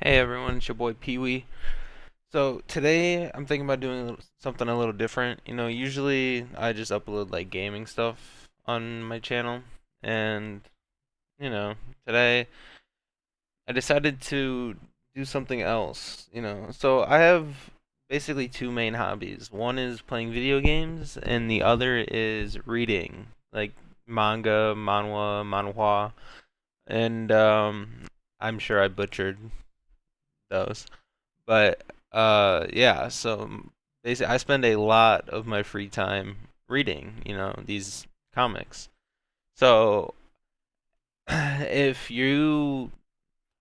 Hey everyone, it's your boy Pee Wee. So today I'm thinking about doing something a little different. Usually I just upload like gaming stuff on my channel, and you know, today I decided to do something else. So I have basically two main hobbies. One is playing video games, and the other is reading, like manga, manhua, and I'm sure I butchered those. But yeah, so basically, I spend a lot of my free time reading, these comics. So if you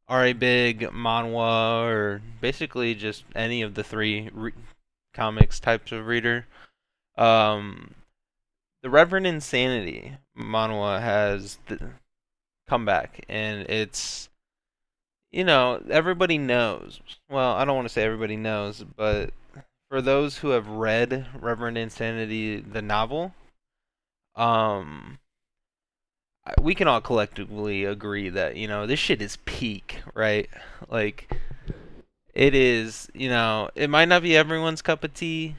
are a big manhwa or basically just any of the comics types of reader, um, the Reverend Insanity manhwa has come back, and everybody knows. Well, I don't want to say everybody knows, but for those who have read Reverend Insanity, the novel, um, we can all collectively agree that this shit is peak, right? Like it is. It might not be everyone's cup of tea,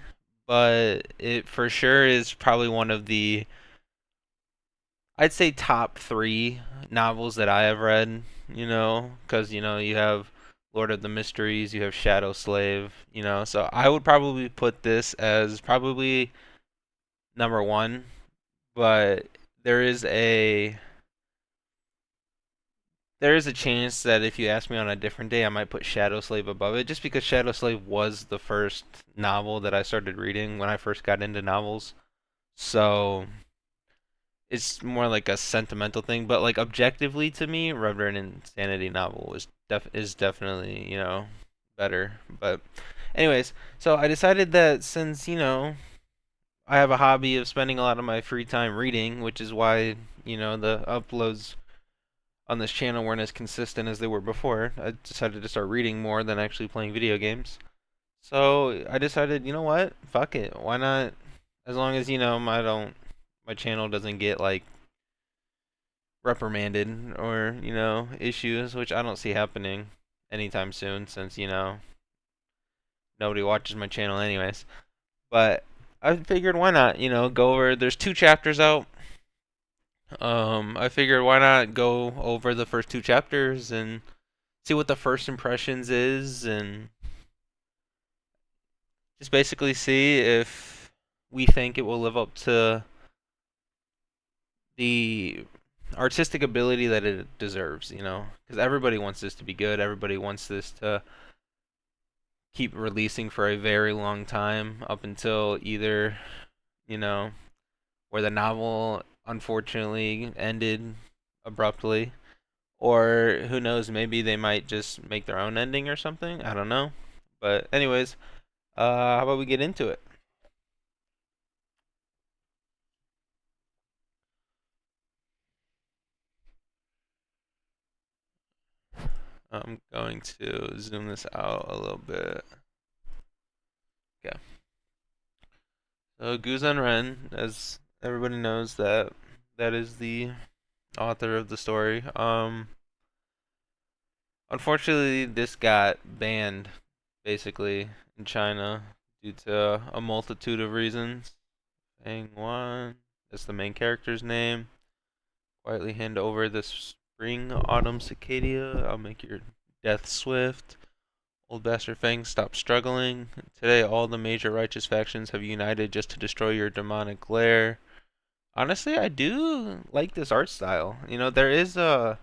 but it for sure is probably one of the, I'd say, top three novels that I have read. Because you have Lord of the Mysteries, you have Shadow Slave. So I would probably put this as probably number one, but there is a there is a chance that if you ask me on a different day, I might put Shadow Slave above it, just because Shadow Slave was the first novel that I started reading when I first got into novels. So it's more like a sentimental thing, but like objectively to me, Reverend Insanity novel is definitely better. But anyways, so I decided that since I have a hobby of spending a lot of my free time reading, which is why the uploads on this channel weren't as consistent as they were before. I decided to start reading more than actually playing video games. So I decided, you know what? Fuck it. Why not? As long as my channel doesn't get like reprimanded or issues, which I don't see happening anytime soon, since nobody watches my channel anyways. But I figured, why not? Go over. There's two chapters out. I figured, why not go over the first two chapters and see what the first impressions is, and just basically see if we think it will live up to the artistic ability that it deserves, because everybody wants this to be good. Everybody wants this to keep releasing for a very long time, up until either, you know, where the novel unfortunately ended abruptly, or who knows, maybe they might just make their own ending or something. I don't know. But anyways, how about we get into it? I'm going to zoom this out a little bit. Okay. So Guzan Ren, as everybody knows, that is the author of the story. Unfortunately, this got banned basically in China due to a multitude of reasons. Fang Wan, that's the main character's name. Quietly hand over the spring autumn cicadia. I'll make your death swift. Old bastard Fang, stop struggling. Today, all the major righteous factions have united just to destroy your demonic lair. Honestly, I do like this art style. There is a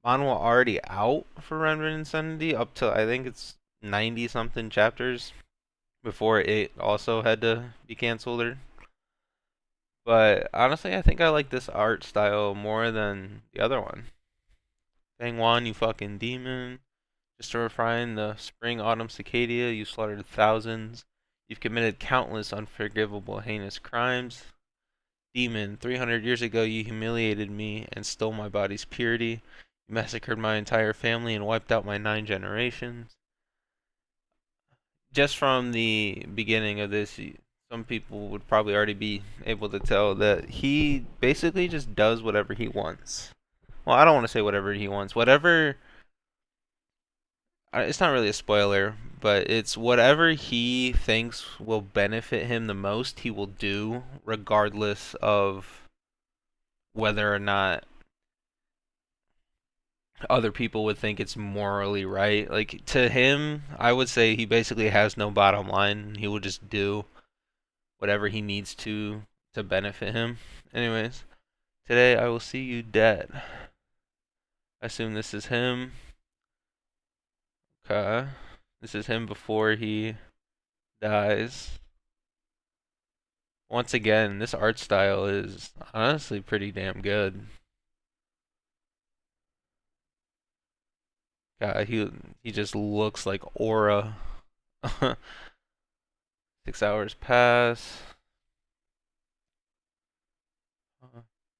manhwa already out for Reverend Insanity, up to I think it's 90 something chapters before it also had to be canceled. But honestly, I think I like this art style more than the other one. Fang Wan, you fucking demon. Just to refine the spring autumn cicadia, you slaughtered thousands. You've committed countless unforgivable heinous crimes. Demon, 300 years ago you humiliated me and stole my body's purity. You massacred my entire family and wiped out my 9 generations. Just from the beginning of this, some people would probably already be able to tell that he basically just does whatever he wants. Well, I don't want to say whatever he wants. Whatever it's not really a spoiler, but it's whatever he thinks will benefit him the most, he will do, regardless of whether or not other people would think it's morally right. Like to him, I would say he basically has no bottom line. He will just do whatever he needs to benefit him. Anyways, today I will see you dead. I assume this is him. Okay. This is him before he dies. Once again, this art style is honestly pretty damn good. God, he just looks like aura. 6 hours pass.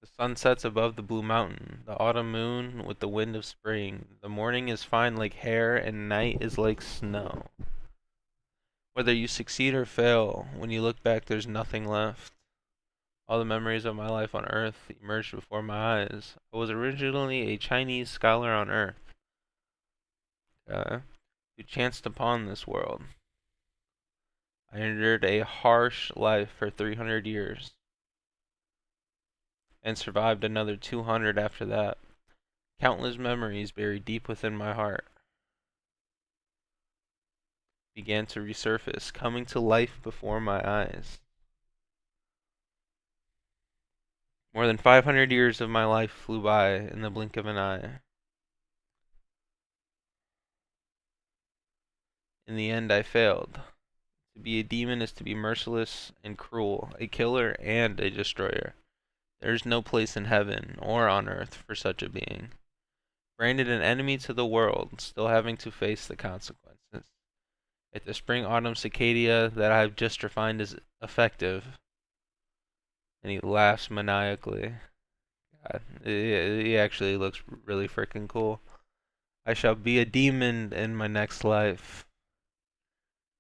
The sun sets above the blue mountain, the autumn moon with the wind of spring. The morning is fine like hair, and night is like snow. Whether you succeed or fail, when you look back, there's nothing left. All the memories of my life on Earth emerged before my eyes. I was originally a Chinese scholar on Earth, who chanced upon this world. I endured a harsh life for 300 years, and survived another 200 after that. Countless memories buried deep within my heart began to resurface, coming to life before my eyes. More than 500 years of my life flew by in the blink of an eye. In the end, I failed. To be a demon is to be merciless and cruel, a killer and a destroyer. There is no place in heaven or on earth for such a being. Branded an enemy to the world, still having to face the consequences. If the spring autumn cicada that I have just refined is effective, and he laughs maniacally. God, he actually looks really freaking cool. I shall be a demon in my next life.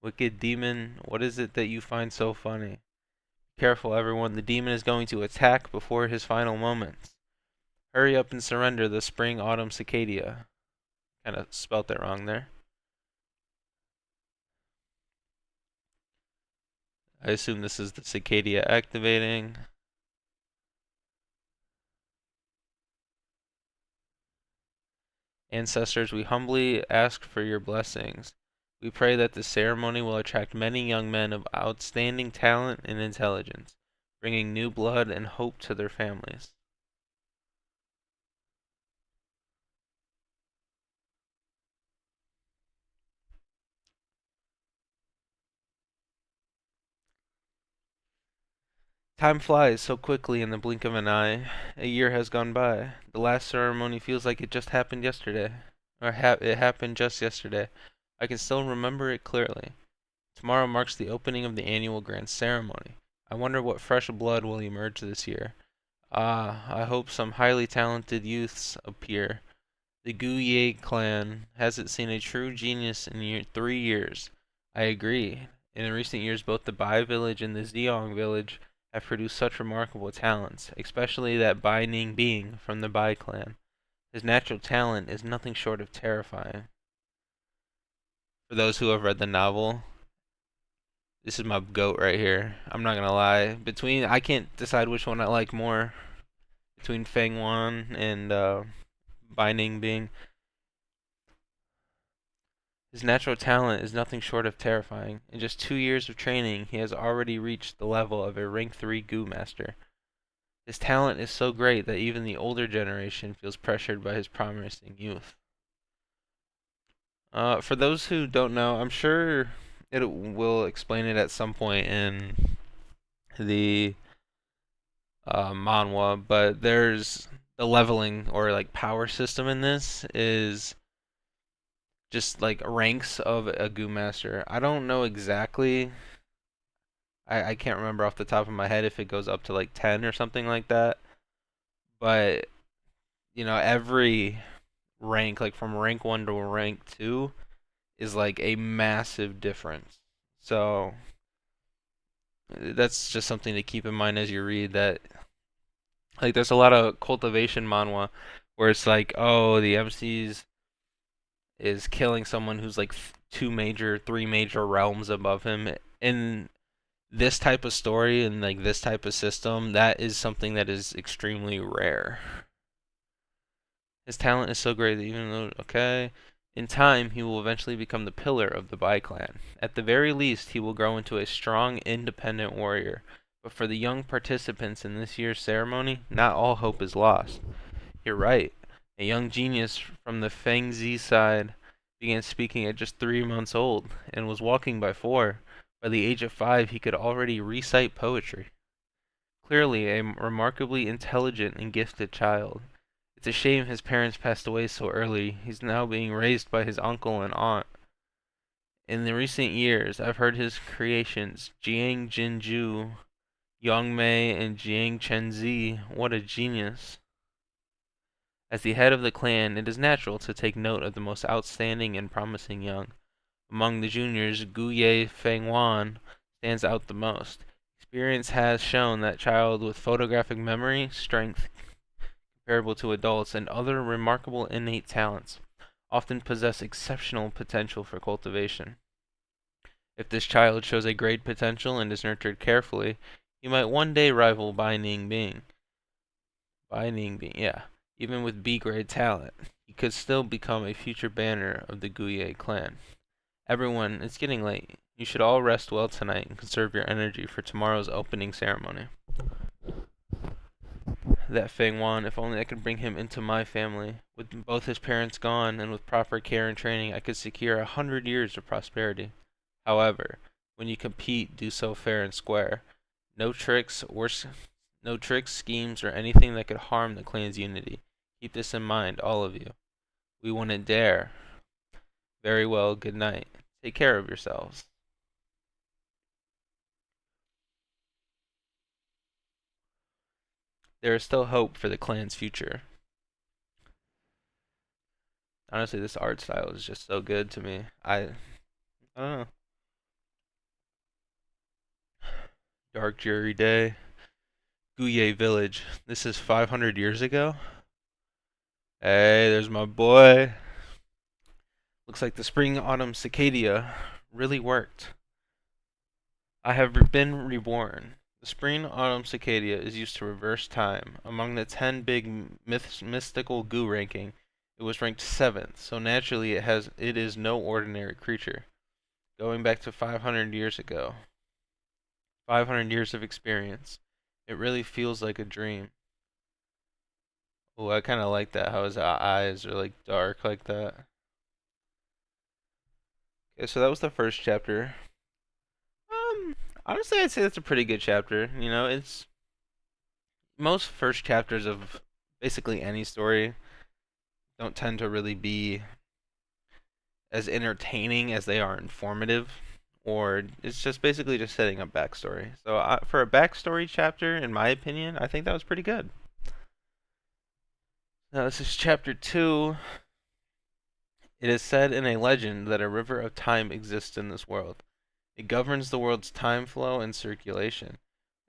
Wicked demon, what is it that you find so funny? Careful, everyone, the demon is going to attack before his final moments. Hurry up and surrender the spring autumn cicada. Kind of spelt that wrong there. I assume this is the cicada activating. Ancestors, we humbly ask for your blessings. We pray that the ceremony will attract many young men of outstanding talent and intelligence, bringing new blood and hope to their families. Time flies so quickly in the blink of an eye. A year has gone by. The last ceremony feels like it just happened yesterday. It happened just yesterday. I can still remember it clearly. Tomorrow marks the opening of the annual grand ceremony. I wonder what fresh blood will emerge this year. Ah, I hope some highly talented youths appear. The Guye clan hasn't seen a true genius in 3 years. I agree. In recent years, both the Bai village and the Ziyang village have produced such remarkable talents, especially that Bai Ning being from the Bai clan. His natural talent is nothing short of terrifying. For those who have read the novel, this is my goat right here. I'm not gonna lie. I can't decide which one I like more. Between Feng Wan and Bai Ning Bing. His natural talent is nothing short of terrifying. In just 2 years of training, he has already reached the level of a rank 3 Goo Master. His talent is so great that even the older generation feels pressured by his promising youth. For those who don't know, I'm sure it will explain it at some point in the manhua, but there's the leveling or like power system in this is just like ranks of a Goo Master. I don't know exactly. I can't remember off the top of my head if it goes up to like 10 or something like that. But, every rank, like from rank 1 to rank 2, is like a massive difference. So, that's just something to keep in mind as you read that. Like, there's a lot of cultivation manhwa where it's like, oh, the MC's is killing someone who's like three major realms above him. In this type of story and like this type of system, that is something that is extremely rare. His talent is so great that even though, okay, in time he will eventually become the pillar of the Bai clan. At the very least, he will grow into a strong, independent warrior. But for the young participants in this year's ceremony, not all hope is lost. You're right. A young genius from the Fengzi side began speaking at just 3 months old and was walking by 4. By the age of 5, he could already recite poetry. Clearly a remarkably intelligent and gifted child. It's a shame his parents passed away so early. He's now being raised by his uncle and aunt. In the recent years, I've heard his creations, Jiang Jinju, Yongmei, and Jiang Chenzi. What a genius. As the head of the clan, it is natural to take note of the most outstanding and promising young. Among the juniors, Guye Fengwan stands out the most. Experience has shown that child with photographic memory, strength comparable to adults, and other remarkable innate talents often possess exceptional potential for cultivation. If this child shows a great potential and is nurtured carefully, he might one day rival Bai Ningbing. Bai Ningbing, yeah. Even with B-grade talent, he could still become a future banner of the Guye clan. Everyone, it's getting late. You should all rest well tonight and conserve your energy for tomorrow's opening ceremony. That Feng Wan, if only I could bring him into my family. With both his parents gone, and with proper care and training, I could secure 100 years of prosperity. However, when you compete, do so fair and square. No tricks or no tricks, schemes, or anything that could harm the clan's unity. Keep this in mind, all of you. We wouldn't dare. Very well, good night. Take care of yourselves. There is still hope for the clan's future. Honestly, this art style is just so good to me. I don't know. Dark Jury Day. Guye Village. This is 500 years ago. Hey, there's my boy. Looks like the spring autumn cicada really worked. I have been reborn. The spring autumn cicada is used to reverse time. Among the 10 big mystical goo ranking, it was ranked 7th, so naturally it is no ordinary creature. Going back to 500 years ago. 500 years of experience. It really feels like a dream. Oh, I kind of like that, how his eyes are like dark like that. Okay, so that was the first chapter. Um, Honestly, I'd say that's a pretty good chapter. You know, it's most first chapters of basically any story don't tend to really be as entertaining as they are informative, or it's just basically just setting up backstory. So for a backstory chapter, in my opinion, I think that was pretty good. Now this is chapter 2. It is said in a legend that a river of time exists in this world. It governs the world's time flow and circulation,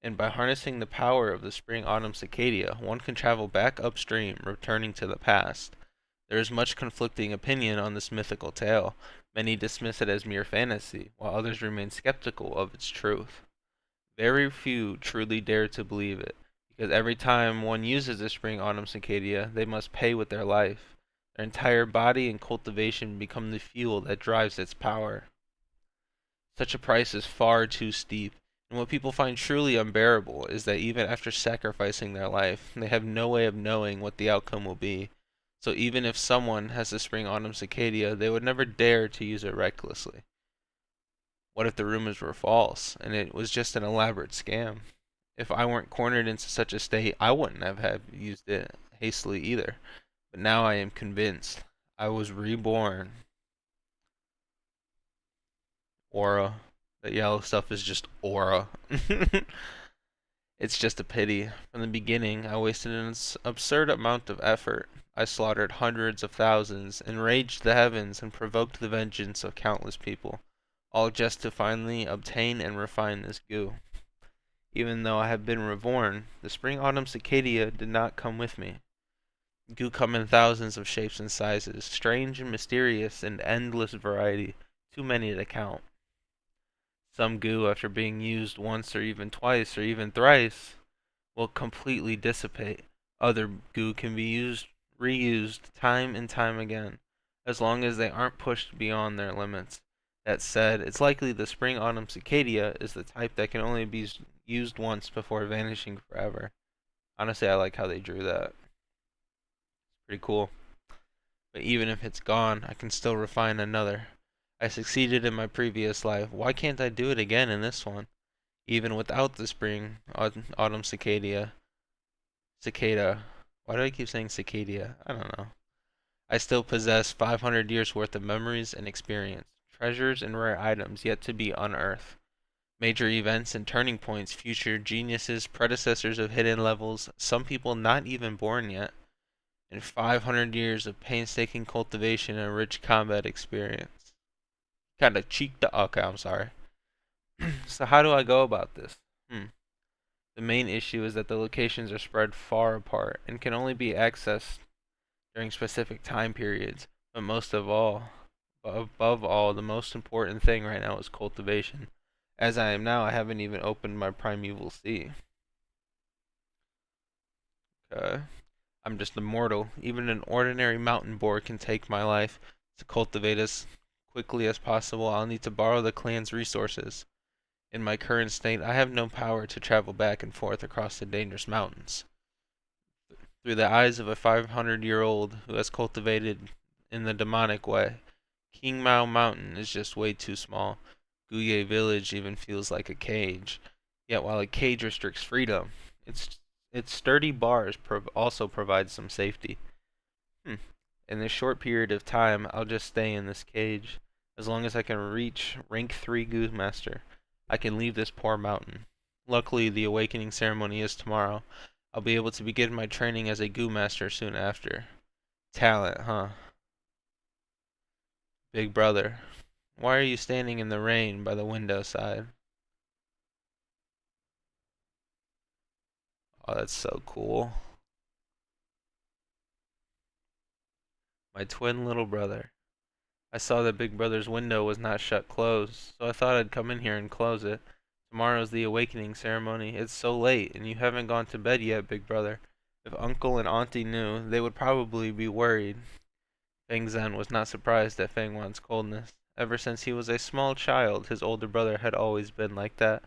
and by harnessing the power of the spring-autumn cicada, one can travel back upstream, returning to the past. There is much conflicting opinion on this mythical tale. Many dismiss it as mere fantasy, while others remain skeptical of its truth. Very few truly dare to believe it, because every time one uses the spring-autumn cicada, they must pay with their life. Their entire body and cultivation become the fuel that drives its power. Such a price is far too steep, and what people find truly unbearable is that even after sacrificing their life, they have no way of knowing what the outcome will be. So even if someone has the spring autumn cicada, they would never dare to use it recklessly. What if the rumors were false, and it was just an elaborate scam? If I weren't cornered into such a state, I wouldn't have used it hastily either. But now I am convinced. I was reborn. Aura. That yellow stuff is just aura. It's just a pity. From the beginning, I wasted an absurd amount of effort. I slaughtered hundreds of thousands, enraged the heavens, and provoked the vengeance of countless people, all just to finally obtain and refine this goo. Even though I have been reborn, the spring autumn cicada did not come with me. Goo come in thousands of shapes and sizes, strange and mysterious in endless variety, too many to count. Some goo, after being used once or even twice or even thrice, will completely dissipate. Other goo can be reused time and time again, as long as they aren't pushed beyond their limits. That said, it's likely the spring autumn cicada is the type that can only be used once before vanishing forever. Honestly, I like how they drew that. Pretty cool. But even if it's gone, I can still refine another. I succeeded in my previous life. Why can't I do it again in this one? Even without the spring autumn cicada. Why do I keep saying cicada? I don't know. I still possess 500 years worth of memories and experience, treasures and rare items yet to be unearthed, major events and turning points, future geniuses, predecessors of hidden levels, some people not even born yet, and 500 years of painstaking cultivation and rich combat experience. Kind of cheeked the. Okay, I'm sorry. So, how do I go about this? The main issue is that the locations are spread far apart and can only be accessed during specific time periods. But above all, the most important thing right now is cultivation. As I am now, I haven't even opened my primeval sea. Okay. I'm just a mortal. Even an ordinary mountain boar can take my life. To cultivate as quickly as possible, I'll need to borrow the clan's resources. In my current state, I have no power to travel back and forth across the dangerous mountains. Through the eyes of a 500-year-old who has cultivated in the demonic way, King Mao Mountain is just way too small. Guye Village even feels like a cage. Yet while a cage restricts freedom, its sturdy bars also provide some safety. Hmm. In this short period of time, I'll just stay in this cage. As long as I can reach rank 3 Goose Master, I can leave this poor mountain. Luckily, the awakening ceremony is tomorrow. I'll be able to begin my training as a Goo Master soon after. Talent, huh? Big brother, why are you standing in the rain by the window side? Oh, that's so cool. My twin little brother. I saw that Big Brother's window was not shut closed, so I thought I'd come in here and close it. Tomorrow's the awakening ceremony. It's so late, and you haven't gone to bed yet, Big Brother. If Uncle and Auntie knew, they would probably be worried. Feng Zhen was not surprised at Feng Wan's coldness. Ever since he was a small child, his older brother had always been like that.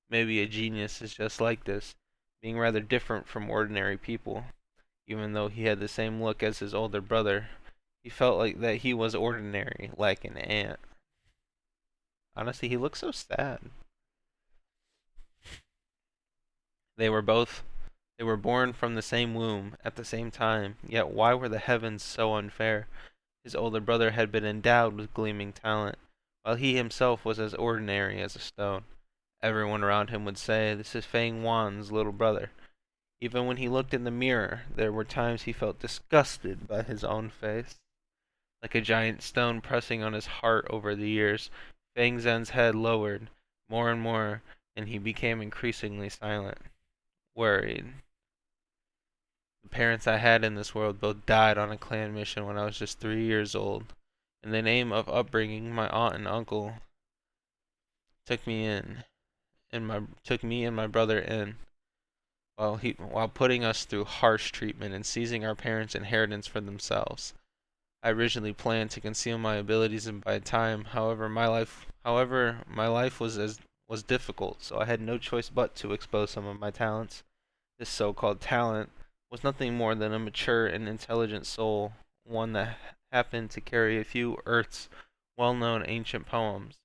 Maybe a genius is just like this, being rather different from ordinary people. Even though he had the same look as his older brother, he felt like that he was ordinary, like an ant. Honestly, he looks so sad. They were both they were born from the same womb at the same time, yet why were the heavens so unfair? His older brother had been endowed with gleaming talent, while he himself was as ordinary as a stone. Everyone around him would say, "This is Feng Wan's little brother." Even when he looked in the mirror, there were times he felt disgusted by his own face. Like a giant stone pressing on his heart over the years, Feng Zhen's head lowered more and more, and he became increasingly silent, worried. The parents I had in this world both died on a clan mission when I was just 3 years old. In the name of upbringing, my aunt and uncle took me in, and my took me and my brother in, while putting us through harsh treatment and seizing our parents' inheritance for themselves. I originally planned to conceal my abilities and by time, however, my life was difficult, so I had no choice but to expose some of my talents. This so-called talent was nothing more than a mature and intelligent soul, one that happened to carry a few Earth's well-known ancient poems.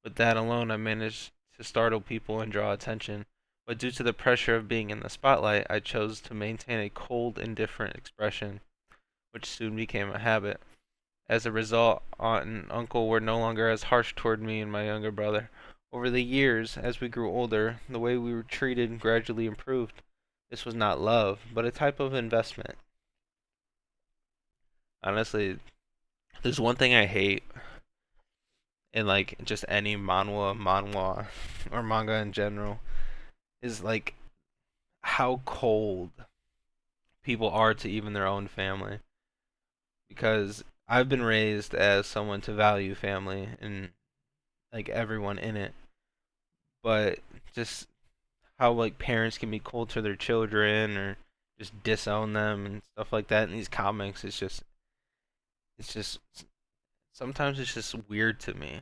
With that alone, I managed to startle people and draw attention. But due to the pressure of being in the spotlight, I chose to maintain a cold, indifferent expression, which soon became a habit. As a result, aunt and uncle were no longer as harsh toward me and my younger brother. Over the years, as we grew older, the way we were treated gradually improved. This was not love, but a type of investment. Honestly, there's one thing I hate in like just any manhwa, or manga in general, is like how cold people are to even their own family. Because I've been raised as someone to value family and like everyone in it, but just how like parents can be cold to their children or just disown them and stuff like that in these comics, it's just sometimes it's just weird to me.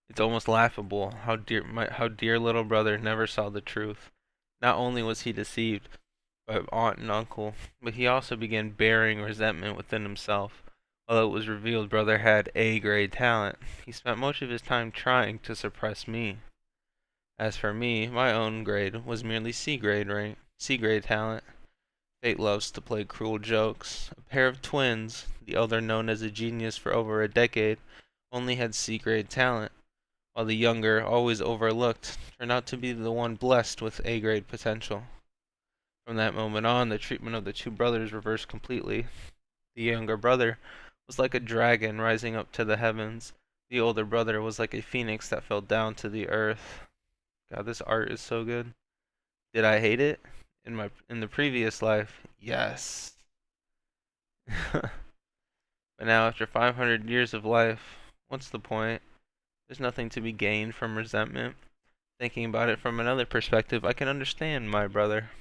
It's almost laughable how dear little brother never saw the truth. Not only was he deceived by aunt and uncle, but he also began bearing resentment within himself. Although it was revealed brother had A-grade talent, he spent much of his time trying to suppress me. As for me, my own grade was merely C-grade rank, C-grade talent. Fate loves to play cruel jokes. A pair of twins, the elder known as a genius for over a decade, only had C-grade talent, while the younger, always overlooked, turned out to be the one blessed with A-grade potential. From that moment on, the treatment of the two brothers reversed completely. The younger brother was like a dragon rising up to the heavens. The older brother was like a phoenix that fell down to the earth. God, this art is so good. Did I hate it? In the previous life, yes. But now after 500 years of life, what's the point? There's nothing to be gained from resentment. Thinking about it from another perspective, I can understand my brother,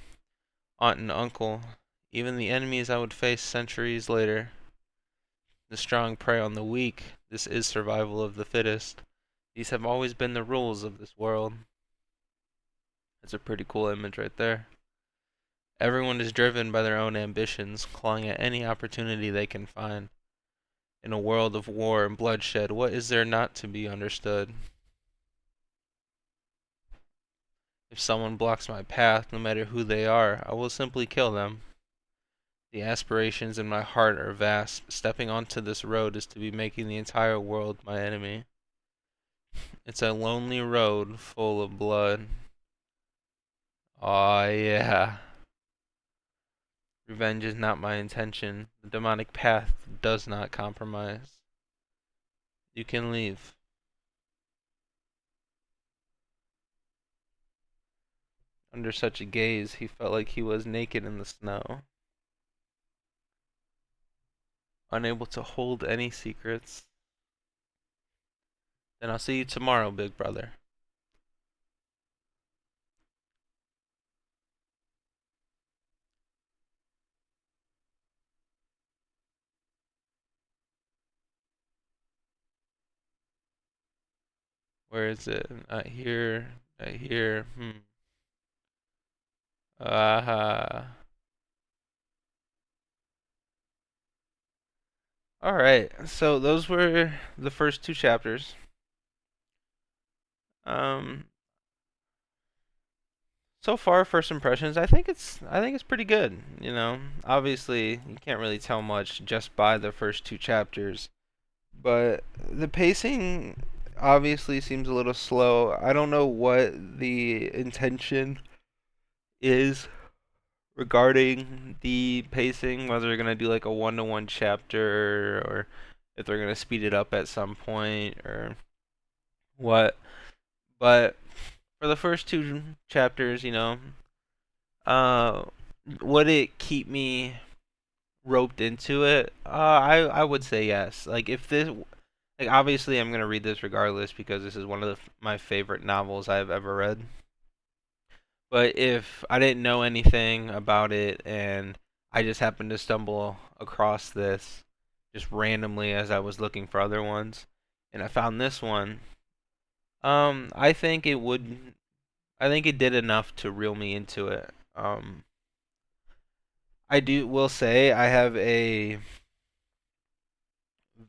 aunt and uncle, even the enemies I would face centuries later. The strong prey on the weak. This is survival of the fittest. These have always been the rules of this world. That's a pretty cool image right there. Everyone is driven by their own ambitions, clawing at any opportunity they can find. In a world of war and bloodshed, what is there not to be understood? If someone blocks my path, no matter who they are, I will simply kill them. The aspirations in my heart are vast. Stepping onto this road is to be making the entire world my enemy. It's a lonely road full of blood. Aw, yeah. Revenge is not my intention. The demonic path does not compromise. You can leave. Under such a gaze, he felt like he was naked in the snow, unable to hold any secrets. Then I'll see you tomorrow, big brother. Where is it? Not here. Not here. Aha. Alright, so those were the first two chapters. Um, so far, first impressions, I think it's pretty good. Obviously you can't really tell much just by the first two chapters, but the pacing obviously seems a little slow. I don't know what the intention is regarding the pacing, whether they're gonna do like a one-to-one chapter or if they're gonna speed it up at some point or what. But for the first two chapters, uh, would it keep me roped into it? I would say yes. Like if this, like obviously I'm gonna read this regardless because this is one of my favorite novels I've ever read. But if I didn't know anything about it and I just happened to stumble across this just randomly as I was looking for other ones, and I found this one, I think it would. I think it did enough to reel me into it. I will say I have a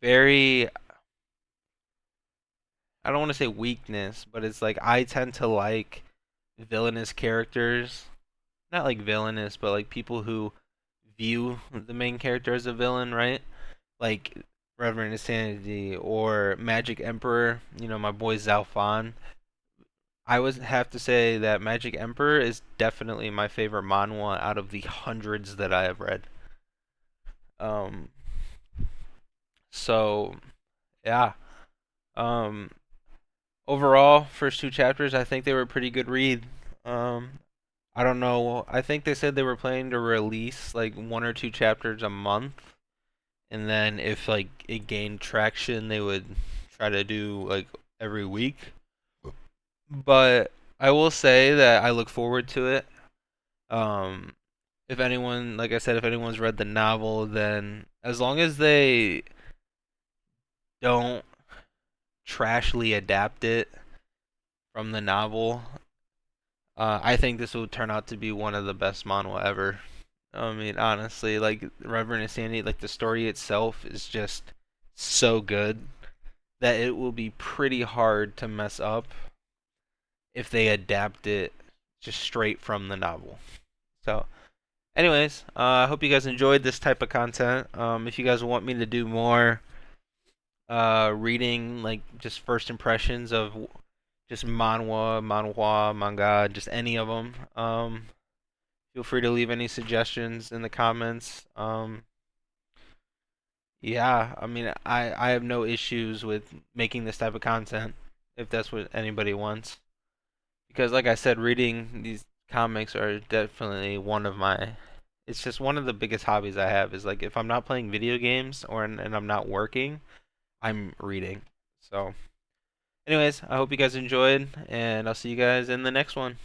very, I don't want to say weakness, but it's like I tend to like villainous characters. Not like villainous, but like people who view the main character as a villain, right? Like Reverend Insanity or Magic Emperor, my boy Zalfan. I would have to say that Magic Emperor is definitely my favorite manhwa out of the hundreds that I have read. Um, so yeah. Um, Overall, first two chapters, I think they were a pretty good read. Um, I don't know. I think they said they were planning to release like one or two chapters a month, and then if like it gained traction, they would try to do like every week. But I will say that I look forward to it. Um, if anyone, like I said, if anyone's read the novel, then as long as they don't trashly adapt it from the novel, I think this will turn out to be one of the best manhwa ever. I mean, honestly, like Reverend and Sandy, like the story itself is just so good that it will be pretty hard to mess up if they adapt it just straight from the novel. So, anyways, I hope you guys enjoyed this type of content. If you guys want me to do more reading, like just first impressions of just manhwa, manga, just any of them, feel free to leave any suggestions in the comments. Yeah, I mean, I have no issues with making this type of content if that's what anybody wants. Because, like I said, reading these comics are definitely one of my. It's just one of the biggest hobbies I have. Is like if I'm not playing video games and I'm not working, I'm reading. So, anyways, I hope you guys enjoyed, and I'll see you guys in the next one.